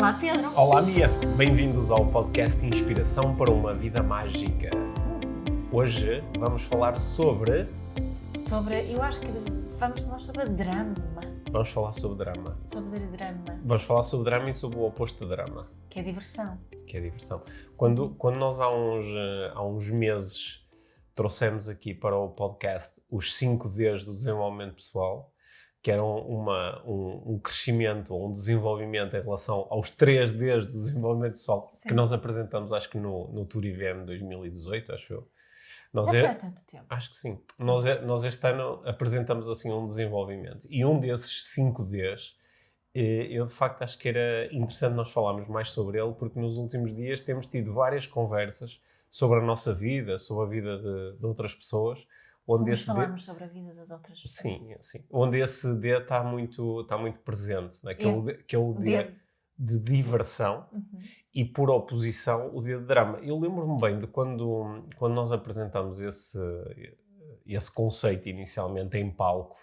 Olá, Pedro. Olá, Mia. Bem-vindos ao podcast Inspiração para uma Vida Mágica. Hoje vamos falar sobre... Eu acho que vamos falar sobre drama. Vamos falar sobre drama. Sobre drama. Vamos falar sobre drama e sobre o oposto de drama. Que é diversão. Que é diversão. Quando nós há uns meses trouxemos aqui para o podcast os 5 Ds do desenvolvimento pessoal, que eram um crescimento, um desenvolvimento em relação aos 3 Ds do desenvolvimento pessoal. Sim. Que nós apresentamos, acho que no Tour IVM 2018, acho eu. Já foi há tanto tempo. Acho que sim. Nós este ano apresentamos assim um desenvolvimento. E um desses 5 Ds, eu de facto acho que era interessante nós falarmos mais sobre ele, porque nos últimos dias temos tido várias conversas sobre a nossa vida, sobre a vida de outras pessoas. Onde falamos sobre a vida das outras pessoas. Sim. Onde esse D está muito presente. Né? Que é o D de diversão e, por oposição, o D de drama. Eu lembro-me bem de quando nós apresentamos esse conceito inicialmente em palco.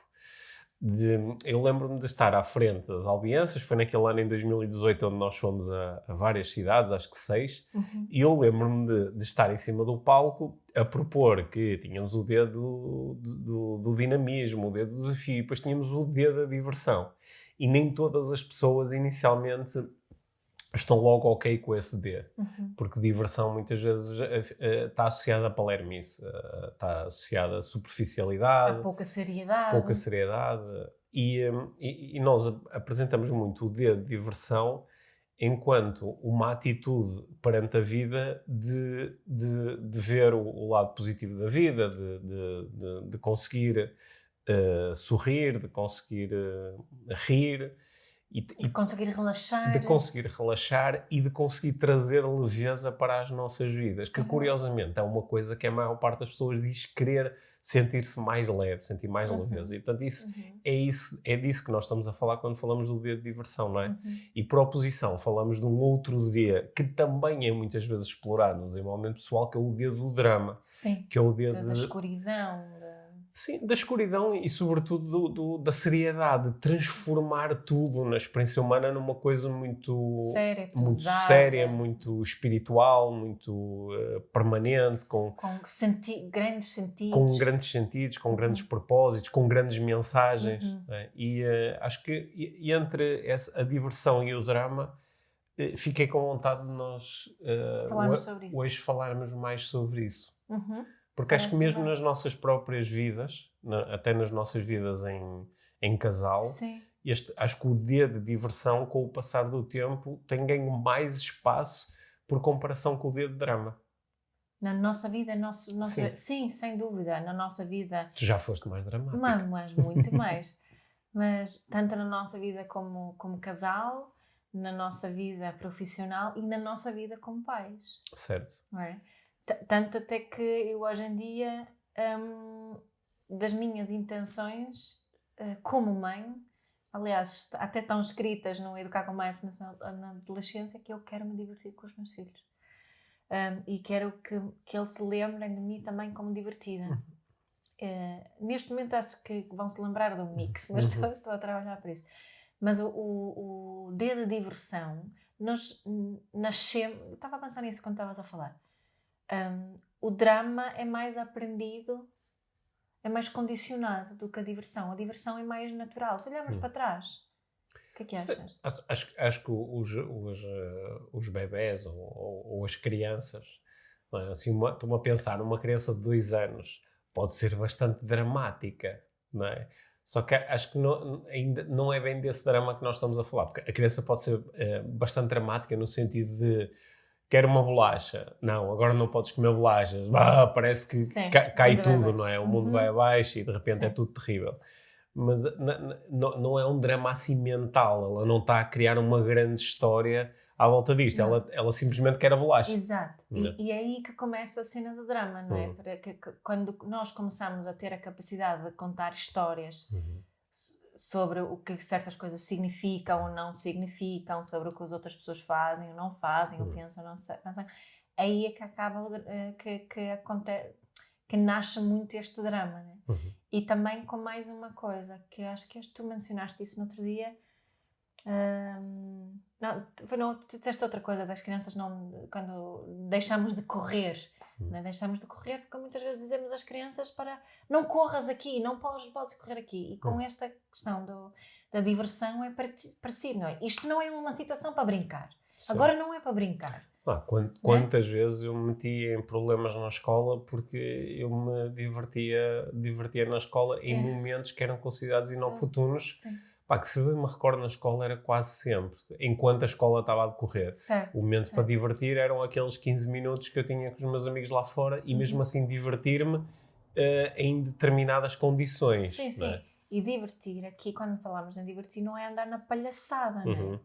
Eu lembro-me de estar à frente das audiências. Foi naquele ano, em 2018, onde nós fomos a várias cidades, acho que 6. E eu lembro-me de estar em cima do palco a propor que tínhamos o D do dinamismo, o D do desafio, e depois tínhamos o D da diversão. E nem todas as pessoas inicialmente estão logo ok com esse D. Porque diversão muitas vezes está associada a palermice, está associada a superficialidade. Há pouca seriedade. E nós apresentamos muito o D de diversão enquanto uma atitude perante a vida de ver o lado positivo da vida, de conseguir sorrir, de conseguir rir. De conseguir relaxar. De conseguir relaxar e de conseguir trazer leveza para as nossas vidas. Que, curiosamente, é uma coisa que a maior parte das pessoas diz querer sentir-se mais leve, sentir mais leveza. E, portanto, é disso que nós estamos a falar quando falamos do D de diversão, não é? E, por oposição, falamos de um outro D que também é muitas vezes explorado no desenvolvimento pessoal, que é o D do drama. Sim, que é o D da escuridão. Sim, da escuridão e, sobretudo, da seriedade, de transformar tudo na experiência humana numa coisa muito séria, muito espiritual, muito permanente, com grandes sentidos. Com grandes sentidos, com grandes propósitos, com grandes mensagens. Né? E acho que entre a diversão e o drama, fiquei com vontade de nós hoje falarmos mais sobre isso. Porque acho que mesmo nas nossas próprias vidas, até nas nossas vidas em casal, acho que o D de diversão, com o passar do tempo, tem ganho mais espaço por comparação com o D de drama. Na nossa vida, sim, sem dúvida, na nossa vida... Tu já foste mais dramática. Mas muito mais. Mas tanto na nossa vida como casal, na nossa vida profissional e na nossa vida como pais. Certo. Não é? Tanto até que eu hoje em dia, das minhas intenções como mãe, aliás, até estão escritas no Educar com Mindfulness na adolescência, que eu quero me divertir com os meus filhos. E quero que eles se lembrem de mim também como divertida. Neste momento acho que vão se lembrar do mix, mas estou a trabalhar por isso. Mas o D de diversão, nós nascemos... Estava a pensar nisso quando estavas a falar. O drama é mais aprendido, é mais condicionado do que a diversão. A diversão é mais natural. Se olharmos para trás, o que é que achas? Acho que os bebés ou as crianças, não é? Assim, estou-me a pensar, uma criança de 2 anos pode ser bastante dramática, não é? Só que acho que ainda não é bem desse drama que nós estamos a falar, porque a criança pode ser bastante dramática no sentido de quero uma bolacha. Não, agora não podes comer bolachas. Parece que cai tudo, não é? O mundo vai abaixo e de repente é tudo terrível. Mas não é um drama assim mental. Ela não está a criar uma grande história à volta disto. Ela simplesmente quer a bolacha. Exato. E é aí que começa a cena do drama, não é? Quando nós começamos a ter a capacidade de contar histórias sobre o que certas coisas significam ou não significam, sobre o que as outras pessoas fazem ou não fazem, ou pensam ou não pensam, aí é que acaba, que nasce muito este drama, né? E também com mais uma coisa, que acho que tu mencionaste isso no outro dia, Não, tu disseste outra coisa das crianças quando deixamos de correr. Né? Deixamos de correr porque muitas vezes dizemos às crianças para não corras aqui, não podes correr aqui. E com esta questão da diversão é parecido, não é? Isto não é uma situação para brincar. Sim. Agora não é para brincar. Quantas vezes eu me metia em problemas na escola porque eu me divertia na escola em momentos que eram considerados inoportunos. Sim. Que se eu me recordo na escola era quase sempre, enquanto a escola estava a decorrer. Certo, o momento para divertir eram aqueles 15 minutos que eu tinha com os meus amigos lá fora e mesmo assim divertir-me em determinadas condições. Sim, não é? Sim. E divertir, aqui quando falamos em divertir, não é andar na palhaçada, não é?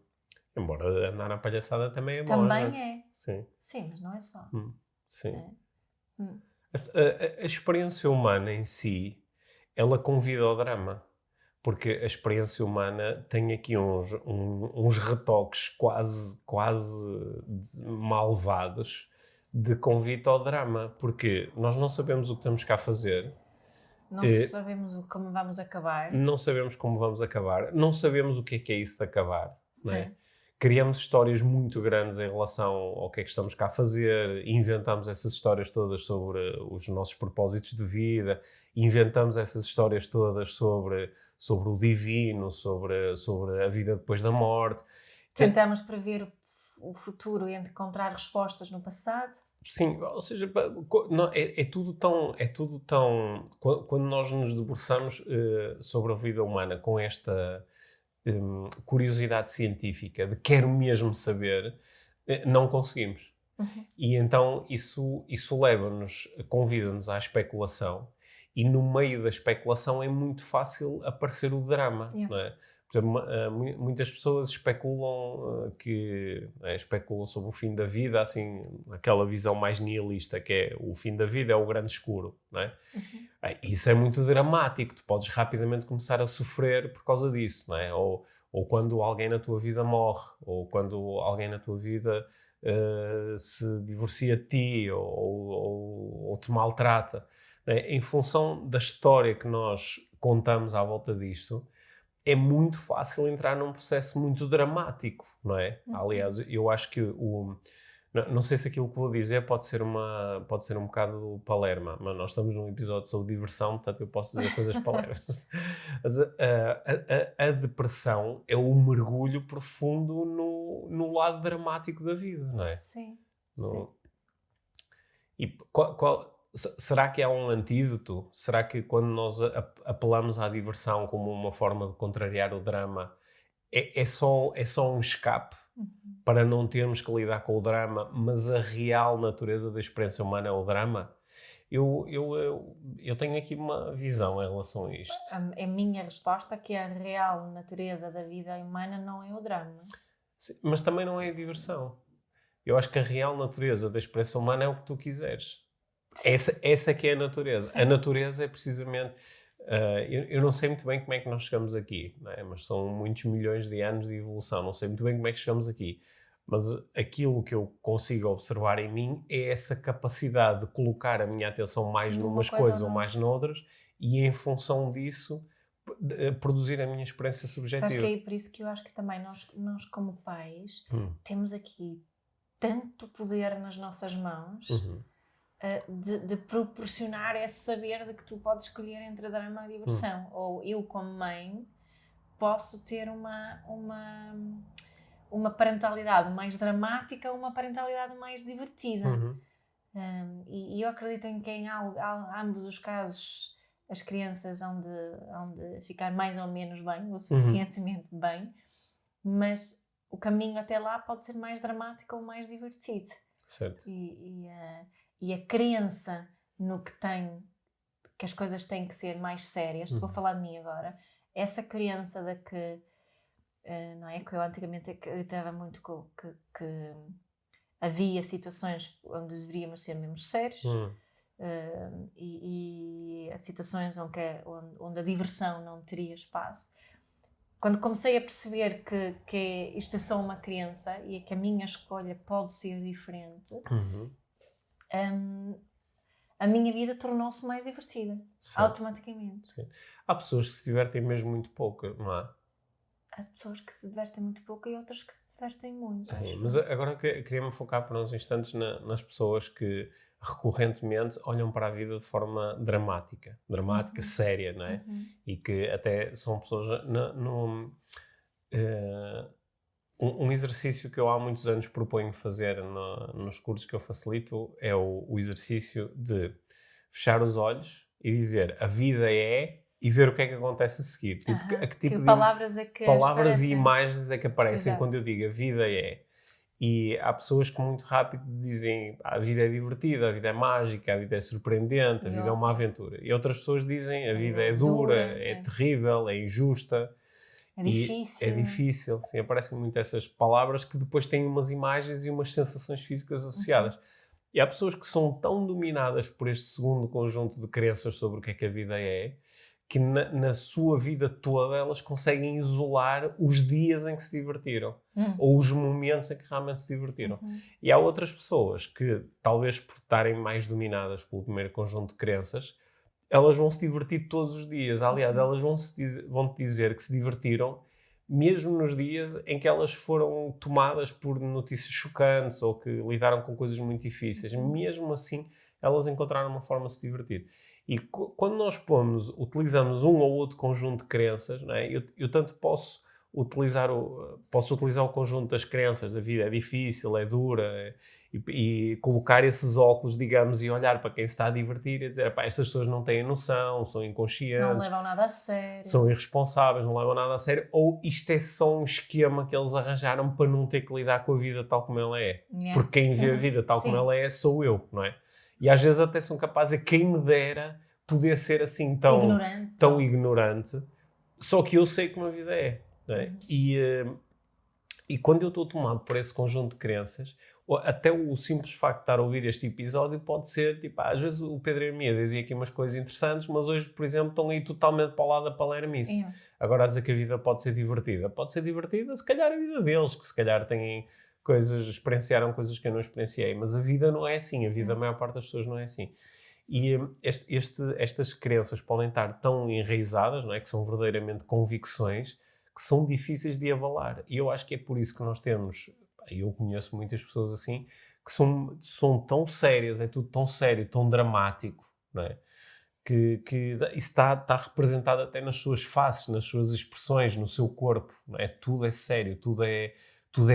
Embora andar na palhaçada também é bom. Também é. Sim. Sim, mas não é só. Sim. A experiência humana em si, ela convida ao drama. Porque a experiência humana tem aqui uns retoques quase malvados de convite ao drama. Porque nós não sabemos o que estamos cá a fazer. Não sabemos como vamos acabar. Não sabemos como vamos acabar. Não sabemos o que é isso de acabar. Não é? Criamos histórias muito grandes em relação ao que é que estamos cá a fazer, inventamos essas histórias todas sobre os nossos propósitos de vida, inventamos essas histórias todas sobre o divino, sobre a vida depois da morte. Tentamos prever o futuro e encontrar respostas no passado. Sim, ou seja, é tudo tão... Quando nós nos debruçamos sobre a vida humana com esta curiosidade científica de quero mesmo saber, não conseguimos. E então isso leva-nos, convida-nos à especulação, e no meio da especulação é muito fácil aparecer o drama, não é? Por exemplo, muitas pessoas especulam especulam sobre o fim da vida, assim, aquela visão mais nihilista, que é o fim da vida é o grande escuro, não é? Isso é muito dramático, tu podes rapidamente começar a sofrer por causa disso, não é? Ou quando alguém na tua vida morre, ou quando alguém na tua vida se divorcia de ti, ou te maltrata. Em função da história que nós contamos à volta disto, é muito fácil entrar num processo muito dramático, não é? Aliás, eu acho que não sei se aquilo que vou dizer pode ser um bocado palerma, mas nós estamos num episódio sobre diversão, portanto eu posso dizer coisas palermas. Mas a depressão é um mergulho profundo no lado dramático da vida, não é? Sim. E será que há um antídoto? Será que quando nós apelamos à diversão como uma forma de contrariar o drama, é só um escape para não termos que lidar com o drama, mas a real natureza da experiência humana é o drama? Eu tenho aqui uma visão em relação a isto. A minha resposta é que a real natureza da vida humana não é o drama. Sim, mas também não é a diversão. Eu acho que a real natureza da experiência humana é o que tu quiseres. Essa que é a natureza. Sim. A natureza é precisamente... eu não sei muito bem como é que nós chegamos aqui, não é? Mas são muitos milhões de anos de evolução. Não sei muito bem como é que chegamos aqui. Mas aquilo que eu consigo observar em mim é essa capacidade de colocar a minha atenção mais numas coisas ou mais noutras e, em função disso, produzir a minha experiência subjetiva. Sabes que é por isso que eu acho que também nós como pais, temos aqui tanto poder nas nossas mãos... De proporcionar esse saber de que tu podes escolher entre a drama e a diversão. Ou eu, como mãe, posso ter uma parentalidade mais dramática ou uma parentalidade mais divertida. E eu acredito em que em ambos os casos as crianças hão de ficar mais ou menos bem, ou suficientemente bem, mas o caminho até lá pode ser mais dramático ou mais divertido. Certo. E a crença no que as coisas têm que ser mais sérias, estou a falar de mim agora, essa crença de que, não é, que eu antigamente acreditava muito que havia situações onde deveríamos ser mesmo sérios, e situações onde a diversão não teria espaço. Quando comecei a perceber que isto é só uma crença e que a minha escolha pode ser diferente, a minha vida tornou-se mais divertida, automaticamente. Sim. Há pessoas que se divertem mesmo muito pouco, não é? há pessoas que se divertem muito pouco e outras que se divertem muito. Mas agora queria-me focar por uns instantes nas pessoas que recorrentemente olham para a vida de forma dramática, séria, não é? E que até são pessoas... Um exercício que eu há muitos anos proponho fazer nos cursos que eu facilito é o exercício de fechar os olhos e dizer a vida é... e ver o que é que acontece a seguir. Que palavras é que palavras e imagens é que aparecem quando eu digo a vida é. E há pessoas que muito rápido dizem a vida é divertida, a vida é mágica, a vida é surpreendente, a vida é uma aventura. E outras pessoas dizem a vida é dura, é terrível, é injusta. É difícil. É difícil. Sim, aparecem muito essas palavras que depois têm umas imagens e umas sensações físicas associadas. E há pessoas que são tão dominadas por este segundo conjunto de crenças sobre o que a vida é, que na sua vida toda elas conseguem isolar os dias em que se divertiram. Ou os momentos em que realmente se divertiram. E há outras pessoas que, talvez por estarem mais dominadas pelo primeiro conjunto de crenças, elas vão se divertir todos os dias. Aliás, elas vão-te dizer que se divertiram mesmo nos dias em que elas foram tomadas por notícias chocantes ou que lidaram com coisas muito difíceis. Mesmo assim, elas encontraram uma forma de se divertir. E quando nós utilizamos um ou outro conjunto de crenças, não é? Eu tanto posso utilizar o conjunto das crenças da vida é difícil, é dura, e colocar esses óculos, digamos, e olhar para quem se está a divertir e dizer, estas pessoas não têm noção, são inconscientes, não levam nada a sério, são irresponsáveis, não levam nada a sério, ou isto é só um esquema que eles arranjaram para não ter que lidar com a vida tal como ela é. Porque quem vê a vida tal como ela é sou eu, não é? E às vezes até são capazes de quem me dera poder ser assim tão ignorante, só que eu sei como a vida é. Não é? E quando eu estou tomado por esse conjunto de crenças, até o simples facto de estar a ouvir este episódio pode ser, tipo, às vezes o Pedro Hermia dizia aqui umas coisas interessantes, mas hoje, por exemplo, estão aí totalmente para o lado da palermice. Agora a dizer que a vida pode ser divertida. Pode ser divertida, se calhar a vida deles, que se calhar têm experienciaram coisas que eu não experienciei, mas a vida não é assim, a vida da maior parte das pessoas não é assim. E estas crenças podem estar tão enraizadas, não é? Que são verdadeiramente convicções, que são difíceis de abalar. E eu acho que é por isso que nós temos, eu conheço muitas pessoas assim, que são tão sérias, é tudo tão sério, tão dramático, não é? Que isso está representado até nas suas faces, nas suas expressões, no seu corpo, não é? Tudo é sério, tudo é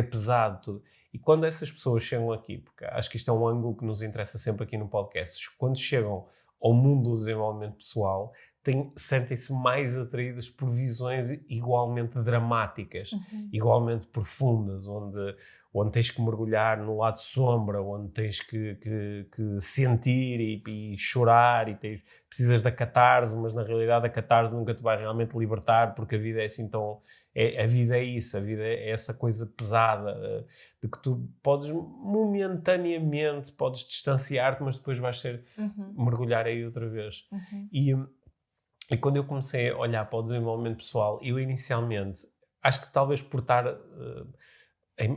pesado. E quando essas pessoas chegam aqui, porque acho que isto é um ângulo que nos interessa sempre aqui no podcast, quando chegam ao mundo do desenvolvimento pessoal, sentem-se mais atraídas por visões igualmente dramáticas, igualmente profundas, onde tens que mergulhar no lado sombra, onde tens que sentir e chorar, e precisas da catarse, mas na realidade a catarse nunca te vai realmente libertar, porque a vida é assim tão... a vida é isso, a vida é essa coisa pesada, de que tu podes momentaneamente, podes distanciar-te, mas depois vais mergulhar aí outra vez. E quando eu comecei a olhar para o desenvolvimento pessoal, eu inicialmente, acho que talvez por estar...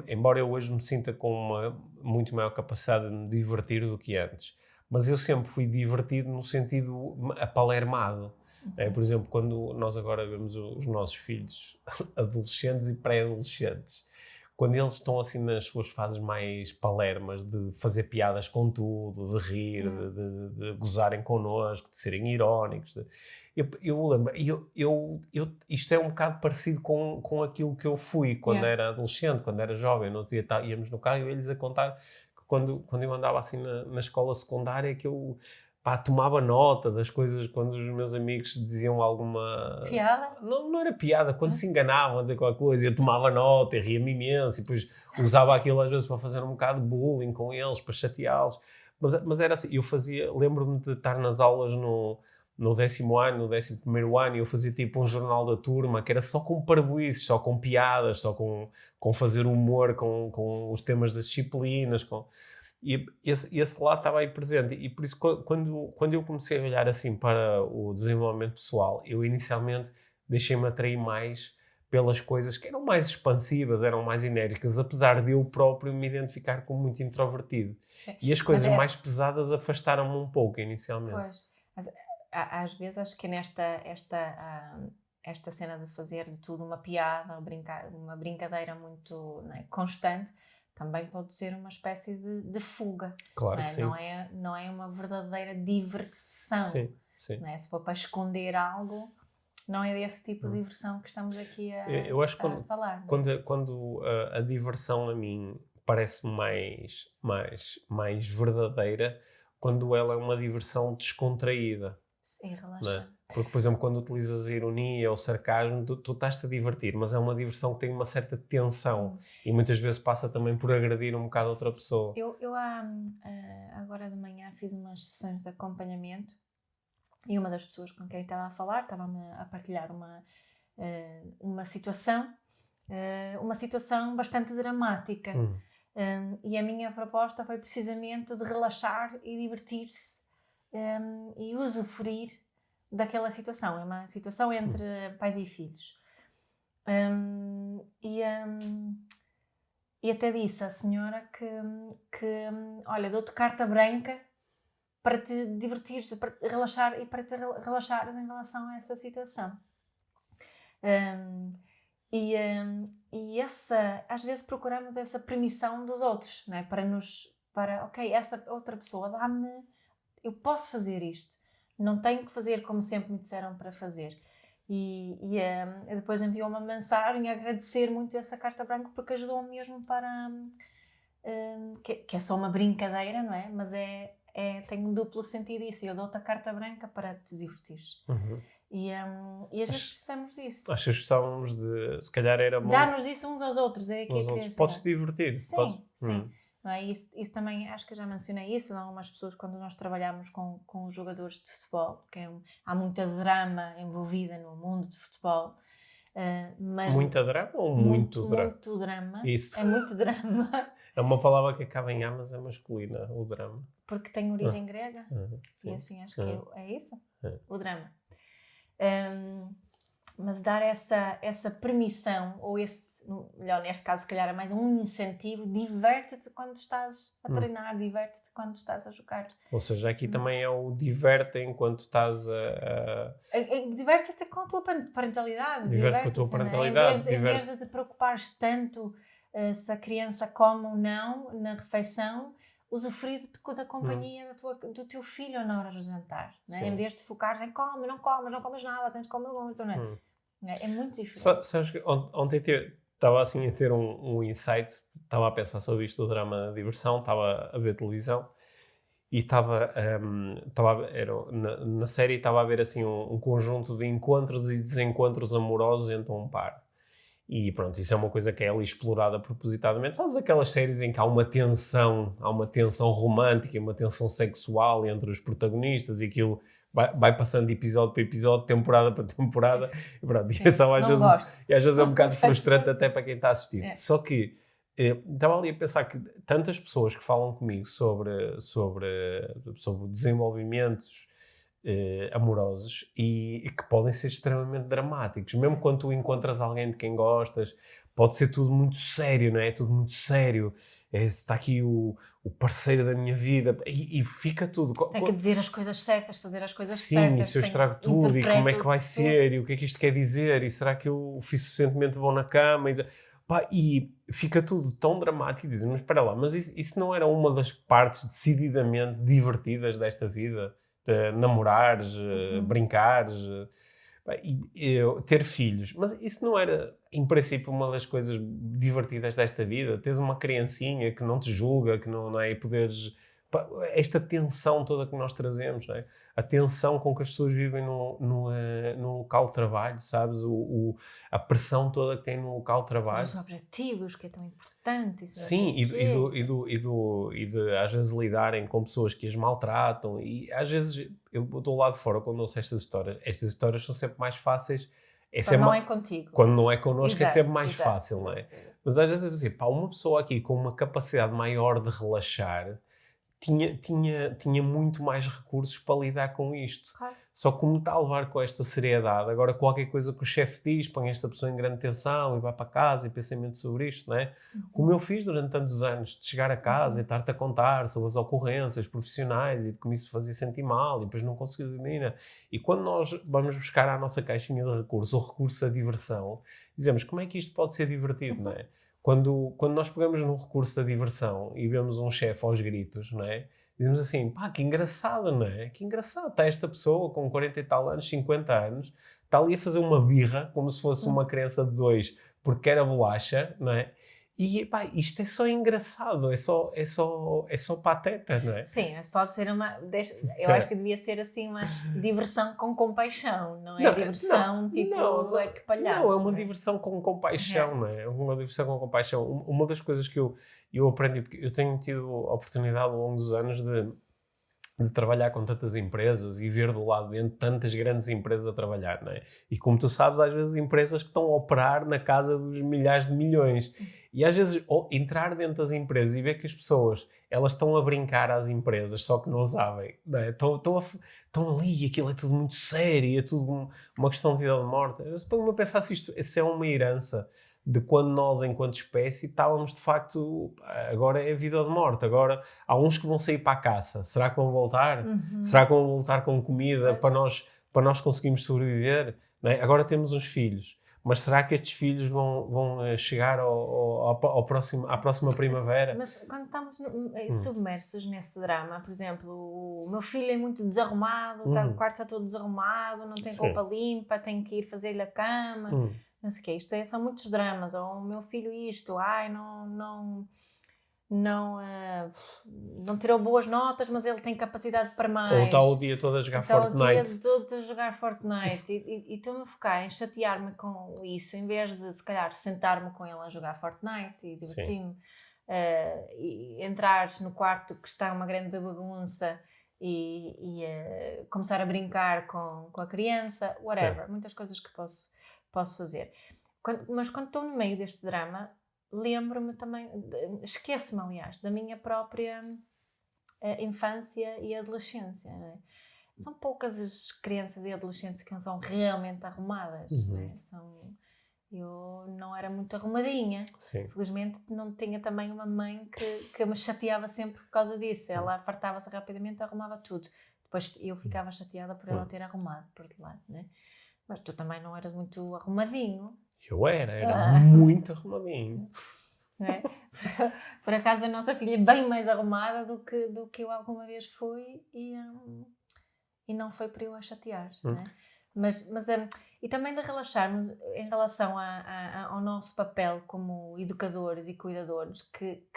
embora eu hoje me sinta com uma muito maior capacidade de me divertir do que antes, mas eu sempre fui divertido no sentido apalermado. Por exemplo, quando nós agora vemos os nossos filhos adolescentes e pré-adolescentes, quando eles estão assim nas suas fases mais palermas de fazer piadas com tudo, de rir, de gozarem connosco, de serem irónicos, eu lembro, isto é um bocado parecido com aquilo que eu fui quando era adolescente, quando era jovem. No outro dia íamos no carro e eu ia-lhes a contar que quando eu andava assim na escola secundária, que eu tomava nota das coisas quando os meus amigos diziam alguma... Piada? Não era piada, quando se enganavam a dizer qualquer coisa, eu tomava nota e ria-me imenso, e depois usava aquilo às vezes para fazer um bocado de bullying com eles, para chateá-los. Mas era assim, lembro-me de estar nas aulas no 10º ano, no 11º ano, e eu fazia tipo um jornal da turma, que era só com parvoíces, só com piadas, só com fazer humor com os temas das disciplinas, e esse lado estava aí presente. E por isso, quando eu comecei a olhar assim para o desenvolvimento pessoal, eu inicialmente deixei-me atrair mais pelas coisas que eram mais expansivas, eram mais enérgicas, apesar de eu próprio me identificar como muito introvertido. Sim. E as coisas mais pesadas afastaram-me um pouco inicialmente. Pois, mas às vezes acho que esta cena de fazer de tudo uma piada, uma brincadeira muito, não é, constante, também pode ser uma espécie de fuga. Claro não é? que sim. Não é uma verdadeira diversão. Sim, sim. Não é? Se for para esconder algo, não é desse tipo de diversão que estamos aqui Eu acho que a falar. Quando a diversão a mim parece mais verdadeira, quando ela é uma diversão descontraída. Sim, Não é? relaxa. Porque, por exemplo, quando utilizas a ironia ou o sarcasmo, tu estás-te a divertir, mas é uma diversão que tem uma certa tensão e muitas vezes passa também por agredir um bocado a outra pessoa. Eu agora de manhã fiz umas sessões de acompanhamento e uma das pessoas com quem estava a falar estava-me a partilhar uma situação bastante dramática. E a minha proposta foi precisamente de relaxar e divertir-se e usufruir daquela situação. É uma situação entre pais e filhos. E até disse à senhora que olha, dou-te carta branca para te divertires, para te relaxar e para te relaxares em relação a essa situação. Às vezes procuramos essa permissão dos outros, não é? Ok, essa outra pessoa eu posso fazer isto, não tenho que fazer como sempre me disseram para fazer. E depois enviou uma mensagem a agradecer muito essa carta branca porque ajudou-me mesmo para... que é só uma brincadeira, não é? Mas tem um duplo sentido isso. Eu dou-te a carta branca para te divertires. E às vezes precisamos disso. Acho que gostávamos de... Se calhar era bom... Dar-nos isso uns aos outros. Podes-te divertir. Sim, sim. Não é? Isso também, acho que eu já mencionei isso. Algumas pessoas, quando nós trabalhamos com os jogadores de futebol, porque há muita drama envolvida no mundo de futebol. Mas muita drama ou muito drama? Muito drama. Isso. É muito drama. É uma palavra que acaba em A, mas é masculina, o drama. Porque tem origem grega. Sim. E assim, acho que é isso. O drama. Mas dar essa permissão, ou melhor, neste caso, se calhar é mais um incentivo, diverte-te quando estás a treinar, diverte-te quando estás a jogar. Ou seja, aqui também é o diverte enquanto estás diverte-te com a tua parentalidade. Diverte com a tua parentalidade. Em vez de te preocupares tanto se a criança come ou não na refeição, usufruir da companhia do teu filho na hora do jantar. Né? Em vez de focares em não comes nada, tens de comer muito. É muito diferente. Sabes que ontem estava assim a ter um insight, estava a pensar sobre isto do drama da diversão, estava a ver televisão e na série estava a ver assim um conjunto de encontros e desencontros amorosos entre um par. E pronto, isso é uma coisa que é ali explorada propositadamente. Sabes aquelas séries em que há uma tensão romântica, uma tensão sexual entre os protagonistas e aquilo vai passando de episódio para episódio, temporada para temporada. E pronto, Sim, às vezes é um bocado frustrante até para quem está a assistir. Só que estava ali a pensar que tantas pessoas que falam comigo sobre desenvolvimentos amorosos e que podem ser extremamente dramáticos. Mesmo quando tu encontras alguém de quem gostas, pode ser tudo muito sério, não é? Tudo muito sério. Está aqui o parceiro da minha vida e fica tudo. Tem que dizer as coisas certas, fazer as coisas certas. Sim, e se eu estrago tudo, e como é que vai ser, e o que é que isto quer dizer, e será que eu fui suficientemente bom na cama? E fica tudo tão dramático e dizem, mas espera lá, mas isso não era uma das partes decididamente divertidas desta vida? Namorares, brincares, ter filhos. Mas isso não era, em princípio, uma das coisas divertidas desta vida? Teres uma criancinha que não te julga, que não é, e poderes... Esta tensão toda que nós trazemos, não é? A tensão com que as pessoas vivem no local de trabalho, sabes? A pressão toda que tem no local de trabalho. Os objetivos, que é tão importante. Sim, e de às vezes lidarem com pessoas que as maltratam. E às vezes, eu do lado de fora, quando ouço estas histórias são sempre mais fáceis. Quando não é contigo. Quando não é connosco, é sempre mais exato. fácil, não é? Mas às vezes, assim, uma pessoa aqui com uma capacidade maior de relaxar, tinha muito mais recursos para lidar com isto. Claro. Só que como está a levar com esta seriedade, agora qualquer coisa que o chefe diz, põe esta pessoa em grande tensão e vai para casa e pensamento sobre isto, não é? Como eu fiz durante tantos anos, de chegar a casa e estar-te a contar sobre as ocorrências profissionais e de como isso fazia sentir mal e depois não conseguia dormir, né? E quando nós vamos buscar à nossa caixinha de recursos o recurso à diversão, dizemos, como é que isto pode ser divertido, não é? Quando nós pegamos no recurso da diversão e vemos um chefe aos gritos, não é? Dizemos assim, pá, que engraçado, não é? Que engraçado, está esta pessoa com 40 e tal anos, 50 anos, está ali a fazer uma birra, como se fosse uma criança de 2, porque quer a bolacha, não é? E, pá, isto é só engraçado, é só pateta, não é? Sim, mas pode ser eu acho que devia ser assim uma diversão com compaixão, não é? Diversão tipo, é que palhaço. Não, é uma diversão com compaixão, não é? É uma diversão com compaixão. Uma das coisas que eu aprendi, porque eu tenho tido a oportunidade ao longo dos anos de trabalhar com tantas empresas e ver do lado dentro tantas grandes empresas a trabalhar, não é? E como tu sabes, às vezes empresas que estão a operar na casa dos milhares de milhões. E às vezes entrar dentro das empresas e ver que as pessoas, elas estão a brincar às empresas, só que não sabem, não é? Estão ali e aquilo é tudo muito sério, é tudo uma questão de vida ou de morte. Eu ponho-me a pensar se isso é uma herança de quando nós, enquanto espécie, estávamos de facto, agora é vida ou de morte, agora há uns que vão sair para a caça, será que vão voltar? Será que vão voltar com comida para nós conseguirmos sobreviver? Não é? Agora temos uns filhos, mas será que estes filhos vão chegar à próxima primavera? Mas quando estamos submersos nesse drama, por exemplo, o meu filho é muito desarrumado, o quarto está todo desarrumado, não tem roupa limpa, tenho que ir fazer-lhe a cama... Não sei o quê, são muitos dramas, ou o meu filho isto, não tirou boas notas, mas ele tem capacidade para mais. Ou está o dia todo a jogar Fortnite. Está o dia todo a jogar Fortnite e estou-me a focar em chatear-me com isso, em vez de, se calhar, sentar-me com ele a jogar Fortnite e divertir-me, e entrar no quarto que está uma grande bagunça e começar a brincar com a criança, whatever, muitas coisas que posso fazer. Mas quando estou no meio deste drama, lembro-me também, esqueço-me, aliás, da minha própria infância e adolescência. Não é? São poucas as crianças e adolescentes que são realmente arrumadas. Não é? Eu não era muito arrumadinha. Sim. Felizmente não tinha também uma mãe que me chateava sempre por causa disso. Ela fartava-se rapidamente e arrumava tudo. Depois eu ficava chateada por ela ter arrumado, por outro lado. Não é? Mas tu também não eras muito arrumadinho. Eu era muito arrumadinho. Não é? Por acaso a nossa filha é bem mais arrumada do que eu alguma vez fui e não foi para eu a chatear. Não é? Mas e também de relaxarmos em relação ao nosso papel como educadores e cuidadores que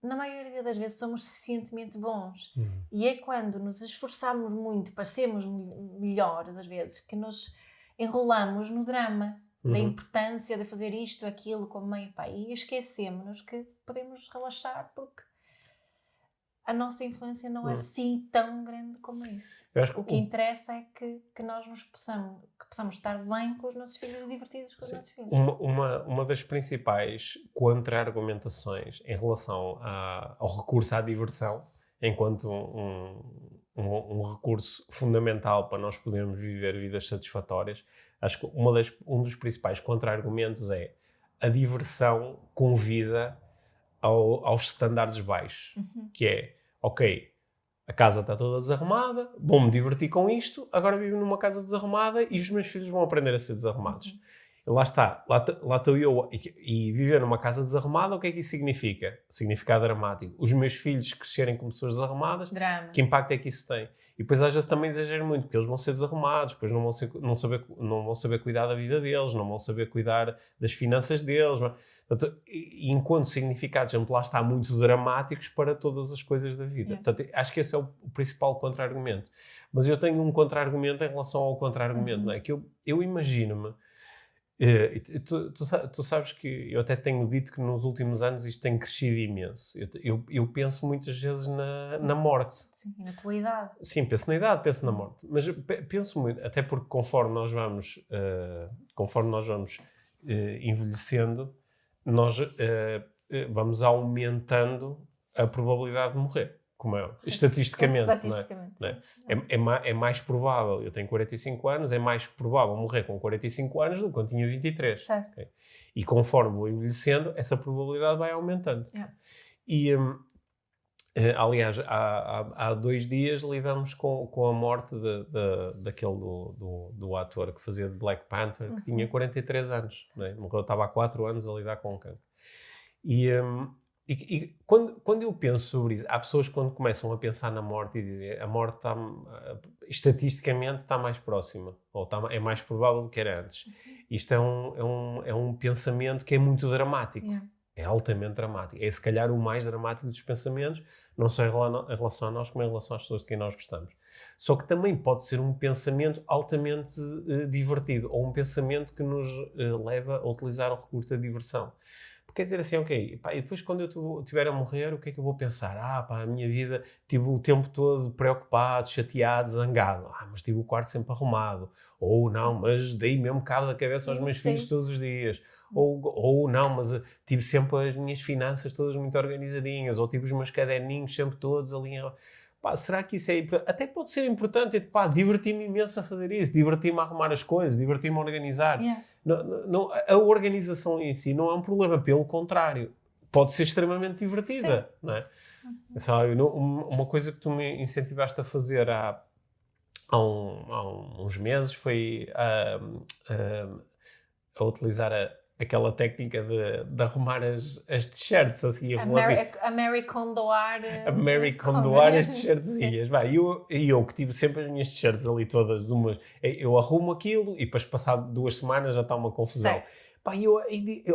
na maioria das vezes somos suficientemente bons. E é quando nos esforçamos muito para sermos melhores, às vezes, que nos enrolamos no drama da importância de fazer isto, aquilo com a mãe e pai. E esquecemos-nos que podemos relaxar porque a nossa influência não é assim tão grande como isso. O que interessa é que nós possamos estar bem com os nossos filhos e divertidos com os nossos filhos. Uma das principais contra-argumentações em relação ao recurso à diversão, enquanto um recurso fundamental para nós podermos viver vidas satisfatórias, acho que um dos principais contra-argumentos é a diversão convida aos estándares baixos, que é, ok, a casa está toda desarrumada, vou-me divertir com isto, agora vivo numa casa desarrumada e os meus filhos vão aprender a ser desarrumados. E lá estou eu, e viver numa casa desarrumada, o que é que isso significa? Significa dramático. Os meus filhos crescerem como pessoas desarrumadas, drama. Que impacto é que isso tem? E depois às vezes também exagero muito, porque eles vão ser desarrumados, depois não vão saber cuidar da vida deles, não vão saber cuidar das finanças deles. Portanto, enquanto significados, lá está, muito dramáticos para todas as coisas da vida. Portanto, acho que esse é o principal contra-argumento. Mas eu tenho um contra-argumento em relação ao contra-argumento, não é? Que eu imagino-me, tu sabes que eu até tenho dito que nos últimos anos isto tem crescido imenso. Eu penso muitas vezes na morte. Sim, na tua idade. Sim, penso na idade, penso na morte. Mas penso muito, até porque conforme nós vamos envelhecendo, nós vamos aumentando a probabilidade de morrer, como é, estatisticamente, não é? É mais provável, eu tenho 45 anos, é mais provável morrer com 45 anos do que quando tinha 23. Certo. Okay? E conforme vou envelhecendo, essa probabilidade vai aumentando. Yeah. E, aliás, há 2 dias lidamos com a morte daquele do ator que fazia de Black Panther, que tinha 43 anos. Né? Estava há 4 anos a lidar com o cancro. E quando eu penso sobre isso, há pessoas que quando começam a pensar na morte e dizem a morte está, estatisticamente está mais próxima, ou é mais provável do que era antes. Isto é um pensamento que é muito dramático. Yeah. É altamente dramático. É se calhar o mais dramático dos pensamentos, não só em relação a nós, como em relação às pessoas de quem nós gostamos. Só que também pode ser um pensamento altamente divertido, ou um pensamento que nos leva a utilizar o recurso da diversão. Porque quer dizer assim, ok, pá, e depois quando eu estiver a morrer, o que é que eu vou pensar? A minha vida, tive o tempo todo preocupado, chateado, zangado. Mas tive o quarto sempre arrumado. Ou não, mas dei mesmo cabo da cabeça aos meus filhos todos os dias. Ou não, mas tive sempre as minhas finanças todas muito organizadinhas. Ou tive os meus caderninhos sempre todos ali. Será que isso é... Até pode ser importante. Diverti-me imenso a fazer isso. Diverti-me a arrumar as coisas. Diverti-me a organizar. Yeah. Não, a organização em si não é um problema. Pelo contrário. Pode ser extremamente divertida. Não é? Uma coisa que tu me incentivaste a fazer há uns meses foi a utilizar aquela técnica de arrumar as t-shirts assim, a Mary Kondoar as t-shirtzinhas. E eu que tive sempre as minhas t-shirts ali todas, eu arrumo aquilo e depois passado 2 semanas já está uma confusão. Certo. E eu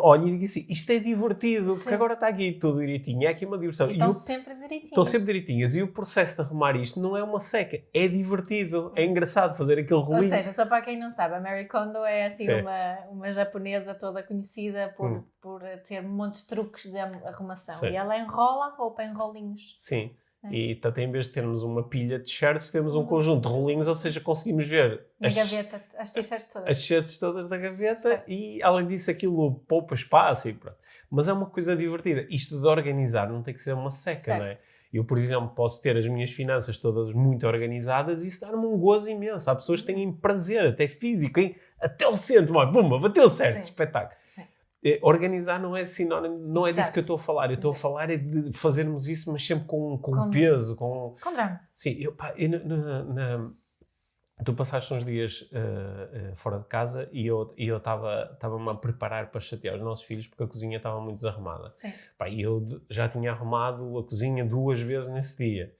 olho e digo assim, isto é divertido, porque agora está aqui tudo direitinho, é aqui uma diversão. Estão sempre direitinhas. Estão sempre direitinhas. E o processo de arrumar isto não é uma seca, é divertido, é engraçado fazer aquele rolinho. Ou seja, só para quem não sabe, a Mary Kondo é assim uma japonesa toda conhecida por ter um monte de truques de arrumação. Sim. E ela enrola a roupa em rolinhos. Sim. E portanto, em vez de termos uma pilha de t-shirts, temos um conjunto de rolinhos, ou seja, conseguimos ver na gaveta, as t-shirts todas. As t-shirts todas da gaveta. Sim. E além disso aquilo poupa espaço e pronto. Mas é uma coisa divertida. Isto de organizar não tem que ser uma seca, certo. Não é? Eu, por exemplo, posso ter as minhas finanças todas muito organizadas e isso dá-me um gozo imenso. Há pessoas que têm prazer, até físico, até o centro, pumba, bateu certo, sim. Espetáculo. Sim. Organizar não é sinónimo, não é disso que eu estou a falar. Eu estou a falar é de fazermos isso, mas sempre com peso, com drama. Sim, tu passaste uns dias fora de casa e eu estava-me a preparar para chatear os nossos filhos porque a cozinha estava muito desarrumada. Sim. E eu já tinha arrumado a cozinha 2 vezes nesse dia.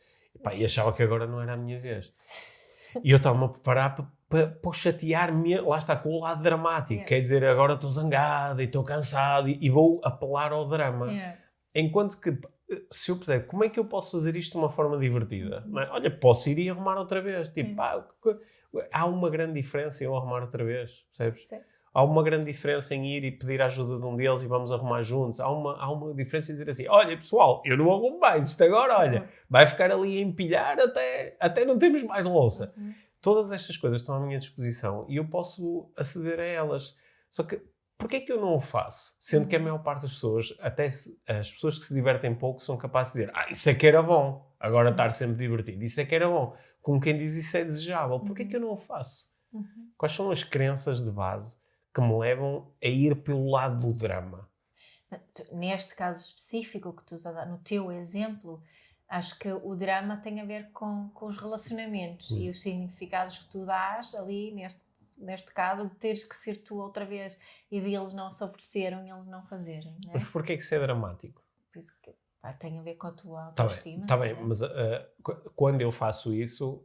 E achava que agora não era a minha vez. E eu estava-me a preparar para chatear-me, lá está, com o lado dramático. Yeah. Quer dizer, agora estou zangado e estou cansado e vou apelar ao drama. Yeah. Enquanto que, se eu puser, como é que eu posso fazer isto de uma forma divertida? Não é? Olha, posso ir e arrumar outra vez. Tipo, há uma grande diferença em eu arrumar outra vez, percebes? Sim. Há uma grande diferença em ir e pedir a ajuda de um deles e vamos arrumar juntos. Há uma diferença em dizer assim, olha pessoal, eu não arrumo mais isto agora, olha, vai ficar ali a empilhar até não temos mais louça. Todas estas coisas estão à minha disposição e eu posso aceder a elas. Só que, porquê é que eu não o faço? Sendo que a maior parte das pessoas, até as pessoas que se divertem pouco, são capazes de dizer isso é que era bom, agora estar sempre divertido, isso é que era bom. Como quem diz isso é desejável. Porquê é que eu não o faço? Quais são as crenças de base que me levam a ir pelo lado do drama? Neste caso específico que tu usaste, no teu exemplo, acho que o drama tem a ver com os relacionamentos e os significados que tu dás ali, neste caso, de teres que ser tu outra vez e de eles não se ofereceram e eles não fazerem. Não é? Mas porquê é que isso é dramático? Tem a ver com a tua autoestima. Está bem, mas quando eu faço isso,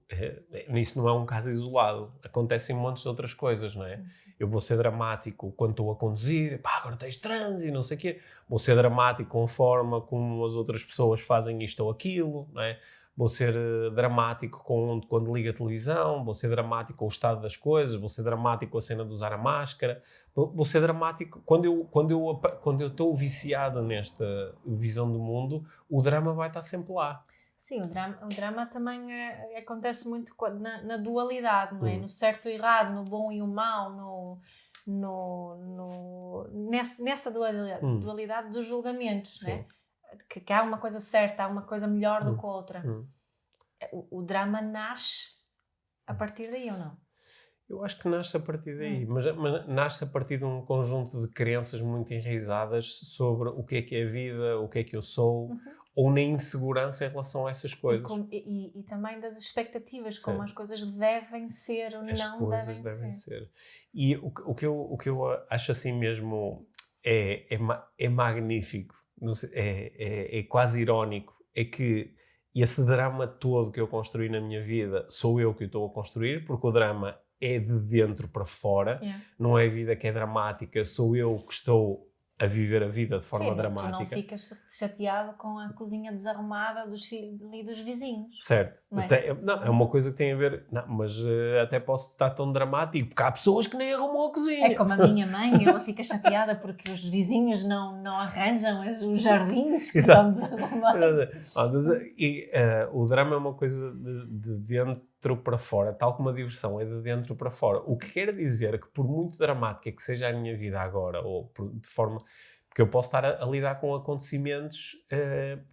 isso não é um caso isolado. Acontecem montes de outras coisas, não é? Eu vou ser dramático quando estou a conduzir, agora tens trânsito e não sei o quê. Vou ser dramático com a forma como as outras pessoas fazem isto ou aquilo, não é? Vou ser dramático quando ligo a televisão, vou ser dramático com o estado das coisas, vou ser dramático com a cena de usar a máscara, vou ser dramático quando eu estou viciado nesta visão do mundo, o drama vai estar sempre lá. Sim, o drama também acontece muito na dualidade, não é? No certo e errado, no bom e o mau, nessa dualidade dos julgamentos, não é? que há uma coisa certa, há uma coisa melhor do que a outra. O drama nasce a partir daí ou não? Eu acho que nasce a partir daí, mas nasce a partir de um conjunto de crenças muito enraizadas sobre o que é a vida, o que é que eu sou, ou na insegurança em relação a essas coisas. E também das expectativas, Sim. Como as coisas devem ser ou não devem ser. E o que eu acho assim mesmo é magnífico, não sei, é quase irónico, é que esse drama todo que eu construí na minha vida, sou eu que o estou a construir, porque o drama é de dentro para fora, não é a vida que é dramática, sou eu que estou a viver a vida de forma dramática. Tu não ficas chateado com a cozinha desarrumada dos filhos e dos vizinhos. Certo. Não, é uma coisa que tem a ver... Não, mas até posso estar tão dramático, porque há pessoas que nem arrumam a cozinha. É como a minha mãe, ela fica chateada porque os vizinhos não arranjam os jardins que estão desarrumados. O drama é uma coisa de dentro para fora, tal como a diversão é de dentro para fora. O que quer dizer que, por muito dramática que seja a minha vida agora, ou de forma... Porque eu posso estar a lidar com acontecimentos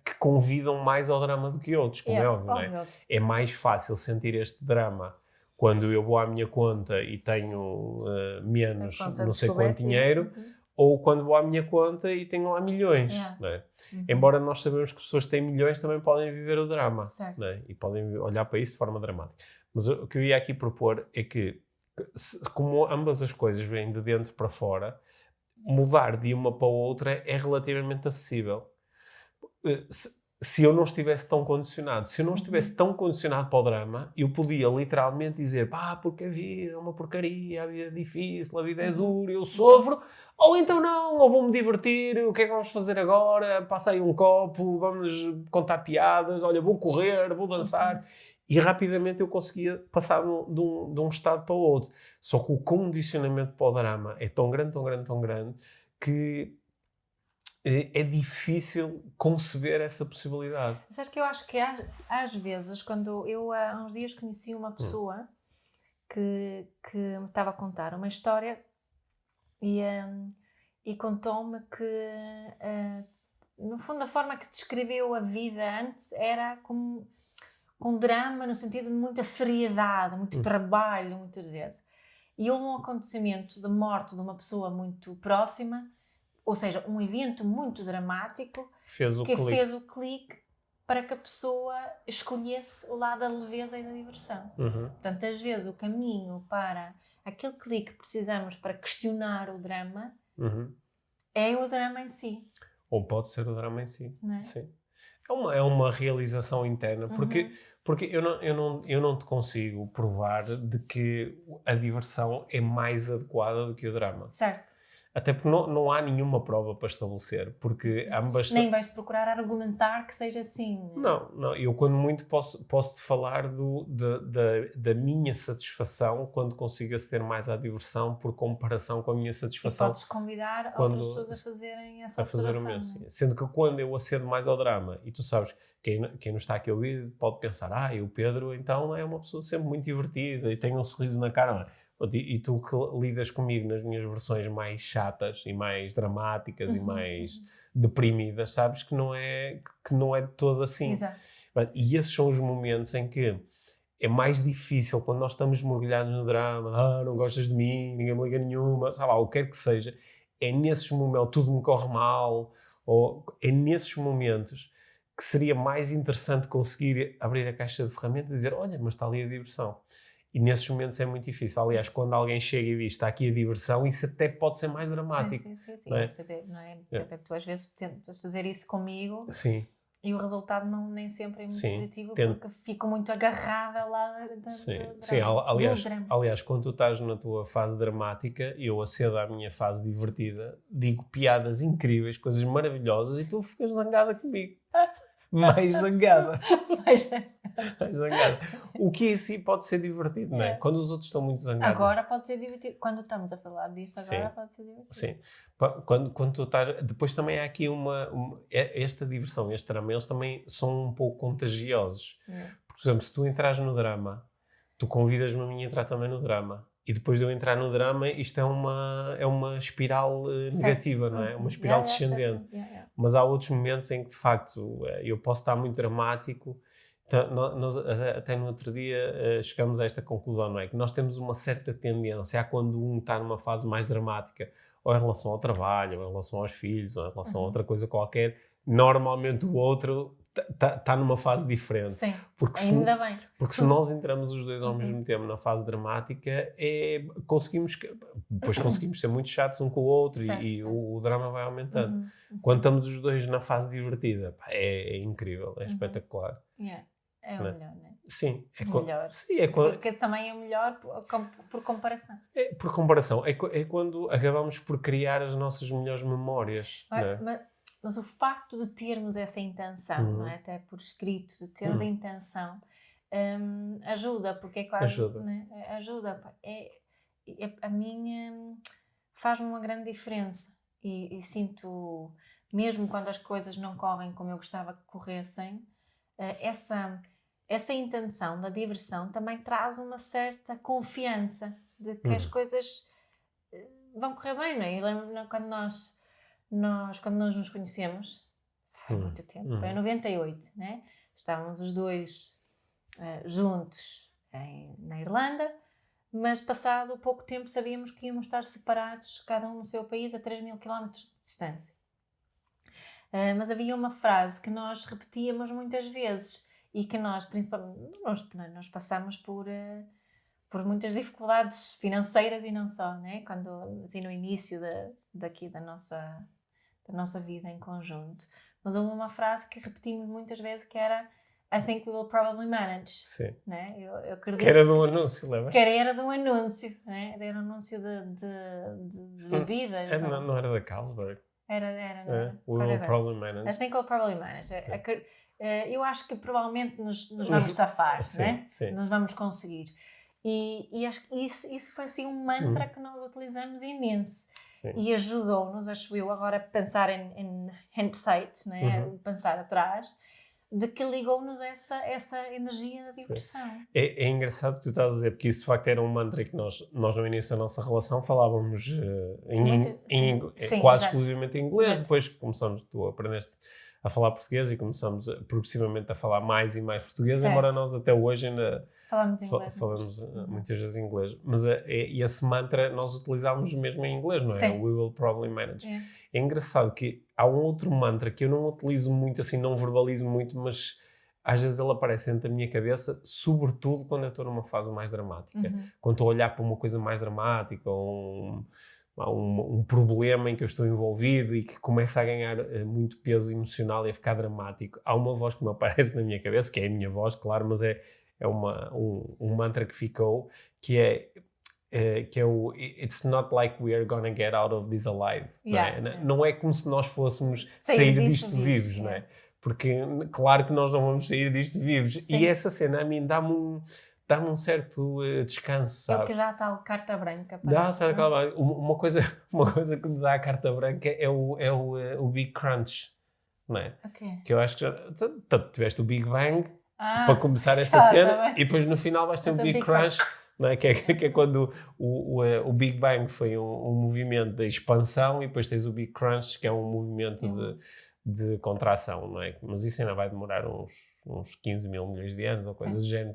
que convidam mais ao drama do que outros, como é óbvio, não é? É mais fácil sentir este drama quando eu vou à minha conta e tenho menos não sei quanto dinheiro, ou quando vou à minha conta e tenho lá milhões. Não é? Embora nós sabemos que pessoas que têm milhões também podem viver o drama, não é? E podem olhar para isso de forma dramática. Mas o que eu ia aqui propor é que, como ambas as coisas vêm de dentro para fora, mudar de uma para a outra é relativamente acessível. Se eu não estivesse tão condicionado, se eu não estivesse tão condicionado para o drama, eu podia literalmente dizer, porque a vida é uma porcaria, a vida é difícil, a vida é dura, eu sofro, ou então não, ou vou-me divertir, o que é que vamos fazer agora? Passa aí um copo, vamos contar piadas, olha, vou correr, vou dançar. E rapidamente eu conseguia passar de um estado para o outro. Só que o condicionamento para o drama é tão grande, tão grande, tão grande, que é difícil conceber essa possibilidade. Sabes que eu acho que às vezes, quando eu há uns dias conheci uma pessoa que me estava a contar uma história e contou-me que, no fundo, a forma que descreveu a vida antes era como... com drama no sentido de muita seriedade, muito trabalho, muita dureza. E houve um acontecimento de morte de uma pessoa muito próxima, ou seja, um evento muito dramático fez o clique para que a pessoa escolhesse o lado da leveza e da diversão. Portanto, às vezes o caminho para aquele clique que precisamos para questionar o drama é o drama em si. Ou pode ser o drama em si. Não é? Sim. É uma realização interna, porque eu não te consigo provar de que a diversão é mais adequada do que o drama. Certo. Até porque não há nenhuma prova para estabelecer, porque ambas... Nem vais procurar argumentar que seja assim. Não. Eu quando muito posso-te falar da minha satisfação quando consigo aceder mais à diversão por comparação com a minha satisfação. E podes convidar outras pessoas a fazerem essa observação. Fazer o mesmo, sim. Sendo que quando eu acedo mais ao drama, e tu sabes, quem não está aqui a ouvir pode pensar, o Pedro então é uma pessoa sempre muito divertida e tem um sorriso na cara, não é? E tu que lidas comigo nas minhas versões mais chatas e mais dramáticas e mais deprimidas, sabes que não é de todo assim. Exato. E esses são os momentos em que é mais difícil, quando nós estamos mergulhados no drama, não gostas de mim, ninguém me liga nenhuma, sei lá, o que quer que seja, é nesses momentos, tudo me corre mal, ou é nesses momentos que seria mais interessante conseguir abrir a caixa de ferramentas e dizer, olha, mas está ali a diversão. E nesses momentos é muito difícil. Aliás, quando alguém chega e diz está aqui a diversão, isso até pode ser mais dramático. Sim. Não é? Não é? Tu às vezes tentas fazer isso comigo e o resultado nem sempre é muito positivo porque fico muito agarrada lá aliás, quando tu estás na tua fase dramática, eu acedo à minha fase divertida, digo piadas incríveis, coisas maravilhosas e tu ficas zangada comigo. Mais zangada. Mais zangada. O que em si pode ser divertido, não é? Quando os outros estão muito zangados. Agora pode ser divertido. Quando estamos a falar disso, agora pode ser divertido. Sim. Quando tu estás... Depois também há aqui esta diversão, este drama, eles também são um pouco contagiosos. Por exemplo, se tu entras no drama, tu convidas-me a mim a entrar também no drama. E depois de eu entrar no drama, isto é uma espiral negativa, não é? Uma espiral descendente. Mas há outros momentos em que, de facto, eu posso estar muito dramático. Então, nós, até no outro dia, chegamos a esta conclusão, não é? Que nós temos uma certa tendência a quando um está numa fase mais dramática, ou em relação ao trabalho, ou em relação aos filhos, ou em relação a outra coisa qualquer, normalmente o outro está numa fase diferente. Sim, porque ainda bem. Porque se nós entramos os dois ao mesmo tempo na fase dramática, depois conseguimos ser muito chatos um com o outro e o drama vai aumentando. Quando estamos os dois na fase divertida, é incrível, é espetacular. É o melhor, não é? Sim. Melhor. Sim, porque também é o melhor por comparação. Por comparação. É quando acabamos por criar as nossas melhores memórias. Mas o facto de termos essa intenção, não é? Até por escrito, de termos a intenção, ajuda, porque é quase... Ajuda. Né? Ajuda. A minha faz-me uma grande diferença. E sinto, mesmo quando as coisas não correm como eu gostava que corressem, essa intenção da diversão também traz uma certa confiança de que as coisas vão correr bem, não é? Eu lembro quando nós nos conhecemos, há muito tempo, foi em 98, né? Estávamos os dois juntos na Irlanda, mas passado pouco tempo sabíamos que íamos estar separados, cada um no seu país, a 3.000 km de distância. Mas havia uma frase que nós repetíamos muitas vezes e que nós, principalmente, nós passamos por muitas dificuldades financeiras e não só, né? Quando, assim, no início da nossa vida em conjunto. Mas houve uma frase que repetimos muitas vezes que era I think we will probably manage. Sim. Né? Eu acredito. Que era de um anúncio, lembra? Que era de um anúncio, né? Era um anúncio de bebidas. Não era da Carlsberg? Era. We will probably manage. I think we'll probably manage. Eu acho que provavelmente nos vamos safar, sim, né? Sim. Nos vamos conseguir. E acho que isso foi assim um mantra que nós utilizamos imenso. Sim. E ajudou-nos, acho eu, agora a pensar em hindsight, né? Pensar atrás, de que ligou-nos essa energia da diversão. É engraçado o que tu estás a dizer, porque isso de facto era um mantra que nós no início da nossa relação falávamos quase exclusivamente em inglês. Depois tu aprendeste a falar português e começamos progressivamente a falar mais e mais português, embora nós até hoje ainda falamos inglês. Falamos muitas vezes em inglês. Mas esse mantra nós utilizávamos mesmo em inglês, não é? Sim. We will probably manage. É engraçado que há um outro mantra que eu não utilizo muito, assim, não verbalizo muito, mas às vezes ele aparece dentro da minha cabeça, sobretudo quando eu estou numa fase mais dramática. Quando estou a olhar para uma coisa mais dramática, ou um problema em que eu estou envolvido e que começa a ganhar muito peso emocional e a ficar dramático. Há uma voz que me aparece na minha cabeça, que é a minha voz, claro, mas é um mantra que ficou, que é o It's not like we are gonna get out of this alive. Não é como se nós fôssemos sair disto vivos, não é? Porque claro que nós não vamos sair disto vivos. Sim. E essa cena a mim dá-me um certo descanso, sabe? É o que dá a tal carta branca. Uma coisa que me dá a carta branca é o Big Crunch, não é? Okay. Que eu acho que tiveste o Big Bang para começar esta cena e depois no final vais ter o Big Crunch, não é? Que é quando o Big Bang foi um movimento de expansão e depois tens o Big Crunch, que é um movimento de contração, não é? Mas isso ainda vai demorar uns 15 mil milhões de anos ou coisas do género,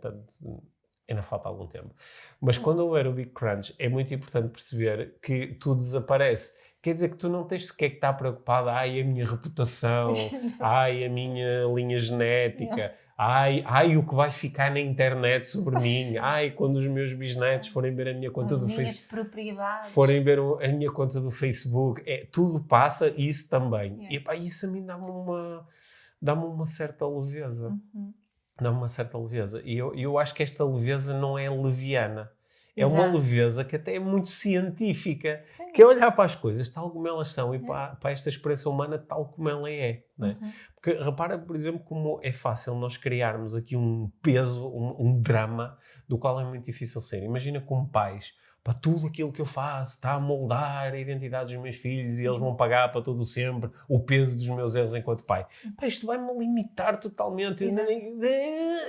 ainda falta algum tempo. Mas quando houver o Big Crunch, é muito importante perceber que tudo desaparece. Quer dizer que tu não tens sequer que estar preocupado, a minha reputação, a minha linha genética, o que vai ficar na internet sobre mim, quando os meus bisnetos forem ver a minha conta do Facebook, forem ver a minha conta do Facebook, tudo passa e isso também. E isso a mim dá-me uma certa leveza. Dá-me uma certa leveza. E eu acho que esta leveza não é leviana. É uma leveza que até é muito científica. Sim. Que é olhar para as coisas tal como elas são e para esta experiência humana tal como ela é. né? Porque repara, por exemplo, como é fácil nós criarmos aqui um peso, um drama do qual é muito difícil sair. Imagina como pais, para tudo aquilo que eu faço está a moldar a identidade dos meus filhos e eles vão pagar para todo sempre o peso dos meus erros enquanto pai. Pá, isto vai-me limitar totalmente.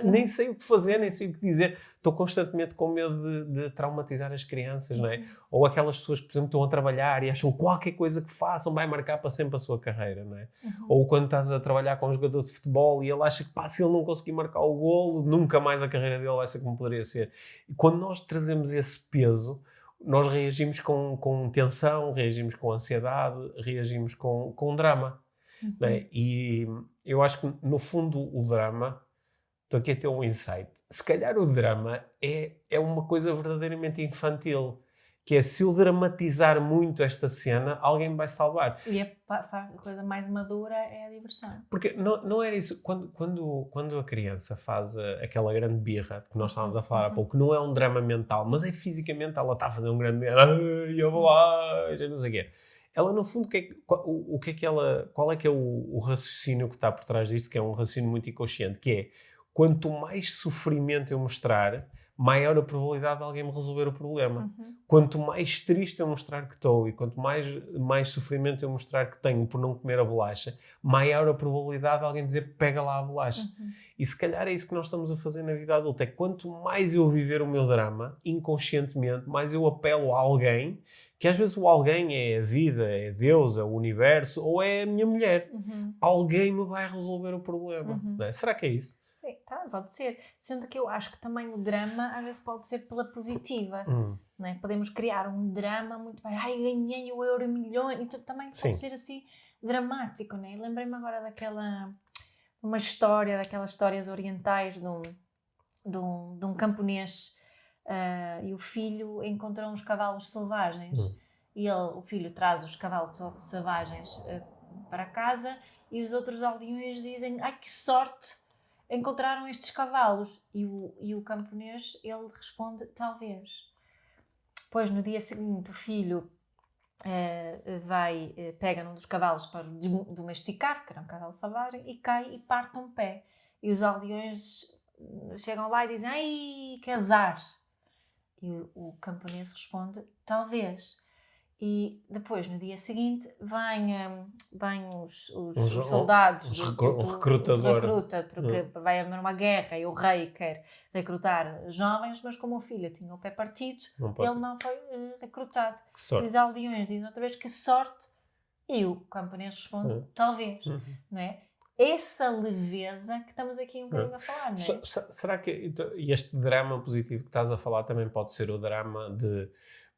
Nem sei o que fazer, nem sei o que dizer. Estou constantemente com medo de traumatizar as crianças, não é? Ou aquelas pessoas que, por exemplo, estão a trabalhar e acham qualquer coisa que façam vai marcar para sempre a sua carreira, não é? Ou quando estás a trabalhar com um jogador de futebol e ele acha que, pá, se ele não conseguir marcar o golo, nunca mais a carreira dele vai ser como poderia ser. E quando nós trazemos esse peso, nós reagimos com tensão, reagimos com ansiedade, reagimos com drama. Não é? E eu acho que, no fundo, o drama... Estou aqui a ter um insight. Se calhar o drama é uma coisa verdadeiramente infantil. Que é, se eu dramatizar muito esta cena, alguém me vai salvar. E a coisa mais madura é a diversão. Porque não era isso. Quando a criança faz aquela grande birra que nós estávamos a falar há pouco, não é um drama mental, mas é fisicamente, ela está a fazer um grande... Ai, eu vou lá, já não sei o quê. Ela, no fundo, qual é que é o raciocínio que está por trás disto, que é um raciocínio muito inconsciente, que é, quanto mais sofrimento eu mostrar, maior a probabilidade de alguém me resolver o problema. Quanto mais triste eu mostrar que estou e quanto mais sofrimento eu mostrar que tenho por não comer a bolacha, maior a probabilidade de alguém dizer pega lá a bolacha. E se calhar é isso que nós estamos a fazer na vida adulta. É quanto mais eu viver o meu drama, inconscientemente, mais eu apelo a alguém, que às vezes o alguém é a vida, é Deus, é o universo, ou é a minha mulher. Alguém me vai resolver o problema. Não é? Será que é isso? Sim, tá, pode ser. Sendo que eu acho que também o drama às vezes pode ser pela positiva. Não é? Podemos criar um drama muito bem. Ai, ganhei o Euromilhões. E tudo também pode ser assim dramático. Não é? Lembrei-me agora uma história, daquelas histórias orientais de um camponês e o filho encontrou uns cavalos selvagens. E o filho traz os cavalos selvagens para casa e os outros aldeões dizem: ai, que sorte! Encontraram estes cavalos. E o camponês, ele responde: talvez. Pois no dia seguinte o filho pega num dos cavalos para domesticar, que era um cavalo selvagem, e cai e parte um pé. E os aldeões chegam lá e dizem: ai, que azar! E o camponês responde: talvez. E depois, no dia seguinte, vêm os soldados o recruta, porque vai haver uma guerra e o rei quer recrutar jovens, mas como o filho tinha o pé partido, ele não foi recrutado. E os aldeões dizem outra vez: que sorte! E o camponês responde: talvez. Não é? Essa leveza que estamos aqui um bocadinho a falar, não é? Será que este drama positivo que estás a falar também pode ser o drama de,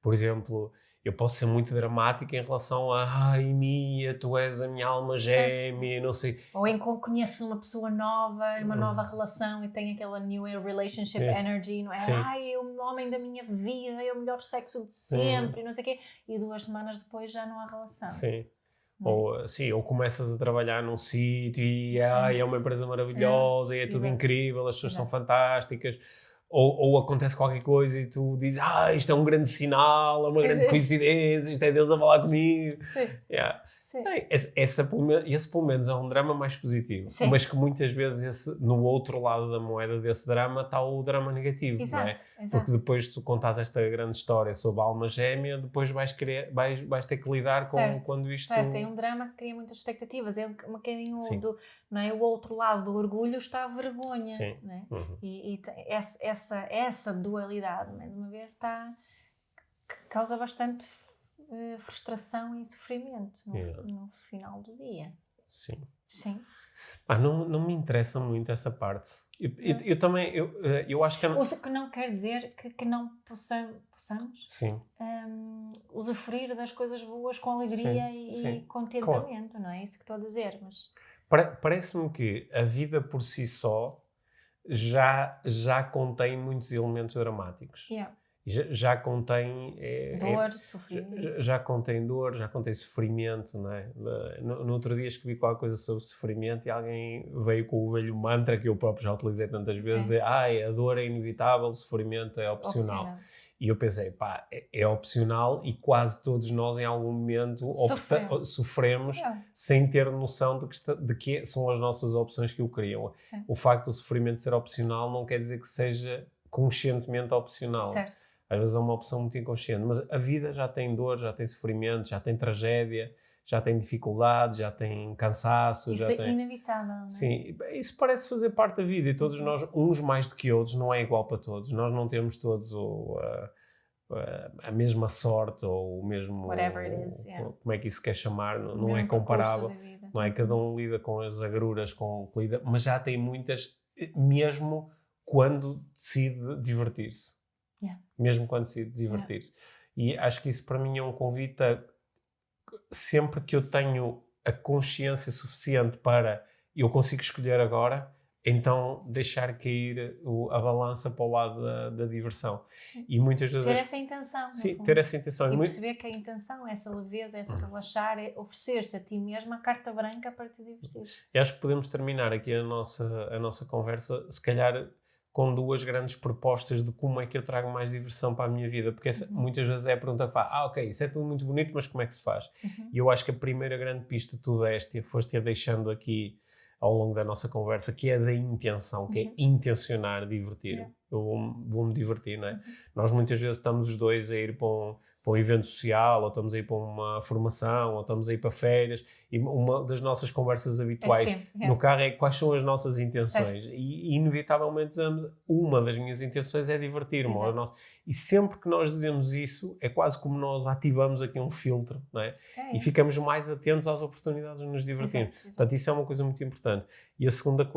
por exemplo... Eu posso ser muito dramático em relação a ai, Mia, tu és a minha alma gêmea, não sei. Ou em que conheces uma pessoa nova, uma nova relação e tem aquela new relationship energy, não é? Ai, é o homem da minha vida, é o melhor sexo de sempre, não sei o quê. E 2 semanas depois já não há relação. Ou começas a trabalhar num sítio e é uma empresa maravilhosa e é tudo incrível, as pessoas são fantásticas. Ou acontece qualquer coisa e tu dizes: isto é um grande sinal, é uma grande coincidência, isto é Deus a falar comigo. Esse pelo menos é um drama mais positivo. Mas que muitas vezes no outro lado da moeda desse drama está o drama negativo. Não é? Porque depois de tu contares esta grande história sobre a alma gêmea, depois vais ter que lidar com quando isto... Certo, é um drama que cria muitas expectativas. É um bocadinho não é? O outro lado do orgulho está a vergonha. Não é? E essa dualidade, mais uma vez, que causa bastante frustração e sofrimento no final do dia. Sim. Não me interessa muito essa parte. Eu também, eu acho que... Ou que não quer dizer que não possamos usufruir das coisas boas com alegria e contentamento, não é isso que estou a dizer, mas... Parece-me que a vida por si só já contém muitos elementos dramáticos. Já contém... dor, sofrimento. Já contém dor, já contém sofrimento, não é? No outro dia escrevi qualquer coisa sobre sofrimento e alguém veio com o velho mantra que eu próprio já utilizei tantas vezes de a dor é inevitável, o sofrimento é opcional. E eu pensei, pá, é opcional e quase todos nós em algum momento sofremos sem ter noção de que são as nossas opções que o criam. Sim. O facto do sofrimento ser opcional não quer dizer que seja conscientemente opcional. Certo. Às vezes é uma opção muito inconsciente, mas a vida já tem dor, já tem sofrimento, já tem tragédia, já tem dificuldade, já tem cansaço. Isso é inevitável, não é? Sim, isso parece fazer parte da vida e todos nós, uns mais do que outros, não é igual para todos. Nós não temos todos a mesma sorte ou o mesmo... Whatever it is, yeah. Como é que isso quer chamar? Não é comparável. Não é? Cada um lida com as agruras, com o que lida, mas já tem muitas, mesmo quando decide divertir-se. Yeah. Mesmo quando decide divertir-se. Yeah. E acho que isso para mim é um convite a, sempre que eu tenho a consciência suficiente para eu consigo escolher agora, então deixar cair a balança para o lado da diversão. E muitas vezes... Ter essa intenção. Sim, ter essa intenção. E perceber que a intenção, essa leveza, esse relaxar, é oferecer-te a ti mesmo a carta branca para te divertir. E acho que podemos terminar aqui a nossa conversa, se calhar com duas grandes propostas de como é que eu trago mais diversão para a minha vida, porque muitas vezes é a pergunta que faz, ok, isso é tudo muito bonito, mas como é que se faz? E eu acho que a primeira grande pista que tu deste, foste-a deixando aqui ao longo da nossa conversa, que é da intenção, que é intencionar divertir. Eu vou-me divertir, não é? Nós muitas vezes estamos os dois a ir para um evento social, ou estamos a ir para uma formação, ou estamos a ir para férias, e uma das nossas conversas habituais no carro é quais são as nossas intenções. E inevitavelmente dizemos, uma das minhas intenções é divertir-me. E sempre que nós dizemos isso, é quase como nós ativamos aqui um filtro, não é? E ficamos mais atentos às oportunidades de nos divertir. Portanto, isso é uma coisa muito importante. E a segunda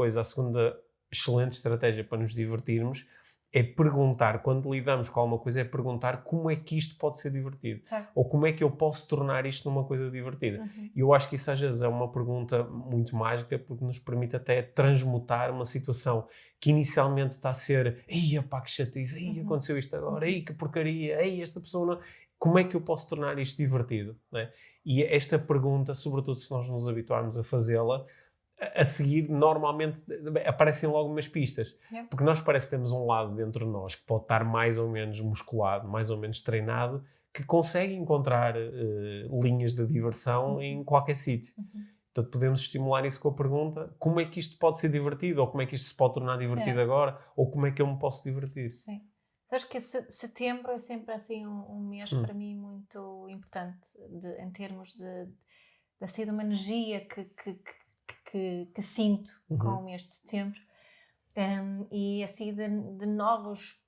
excelente estratégia para nos divertirmos é perguntar, quando lidamos com alguma coisa, é perguntar como é que isto pode ser divertido. Ou como é que eu posso tornar isto numa coisa divertida. E eu acho que isso às vezes é uma pergunta muito mágica, porque nos permite até transmutar uma situação que inicialmente está a ser "Ei, pá, que chatice, ei, aconteceu isto agora, ei, que porcaria, ei, esta pessoa não..." Como é que eu posso tornar isto divertido? Não é? E esta pergunta, sobretudo se nós nos habituarmos a fazê-la, a seguir, normalmente, aparecem logo umas pistas. Porque nós parece que temos um lado dentro de nós que pode estar mais ou menos musculado, mais ou menos treinado, que consegue encontrar linhas de diversão em qualquer sítio. Portanto, podemos estimular isso com a pergunta, como é que isto pode ser divertido? Ou como é que isto se pode tornar divertido agora? Ou como é que eu me posso divertir? Sim. Acho que setembro é sempre assim um mês para mim muito importante, em termos de uma energia que sinto com o mês de setembro, e assim de novos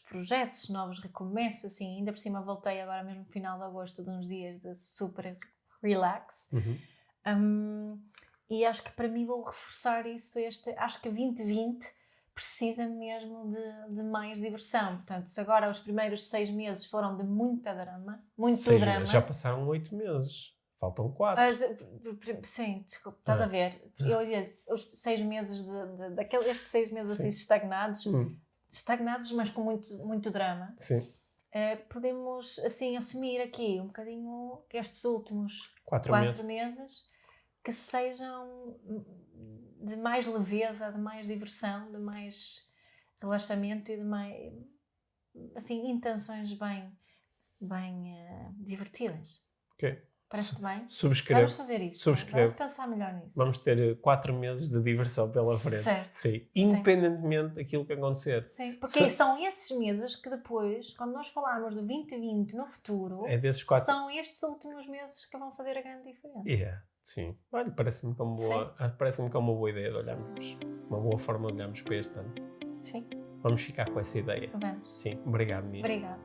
projetos, novos recomeços, assim, ainda por cima voltei agora mesmo no final de agosto de uns dias de super relax, e acho que para mim vou reforçar isso, acho que 2020 precisa mesmo de mais diversão. Portanto, se agora os primeiros 6 meses foram de muita drama, drama... Já passaram 8 meses. Faltam 4. Sim, desculpa, estás a ver. Eu ia os 6 meses estes 6 meses assim estagnados, mas com muito drama. Sim. Podemos assim assumir aqui um bocadinho estes últimos 4 meses que sejam de mais leveza, de mais diversão, de mais relaxamento e de mais assim intenções bem divertidas. Ok. Parece-te bem? Subscreve. Vamos fazer isso. Vamos pensar melhor nisso. Vamos ter 4 meses de diversão pela frente. Certo. Sim. Independentemente daquilo que acontecer. Sim. Porque são esses meses que depois, quando nós falarmos de 2020 no futuro, são estes últimos meses que vão fazer a grande diferença. Sim. Olha, parece-me que é uma boa ideia de olharmos, uma boa forma de olharmos para este ano. Sim. Vamos ficar com essa ideia. Vamos. Sim. Obrigado, Mia. Obrigada.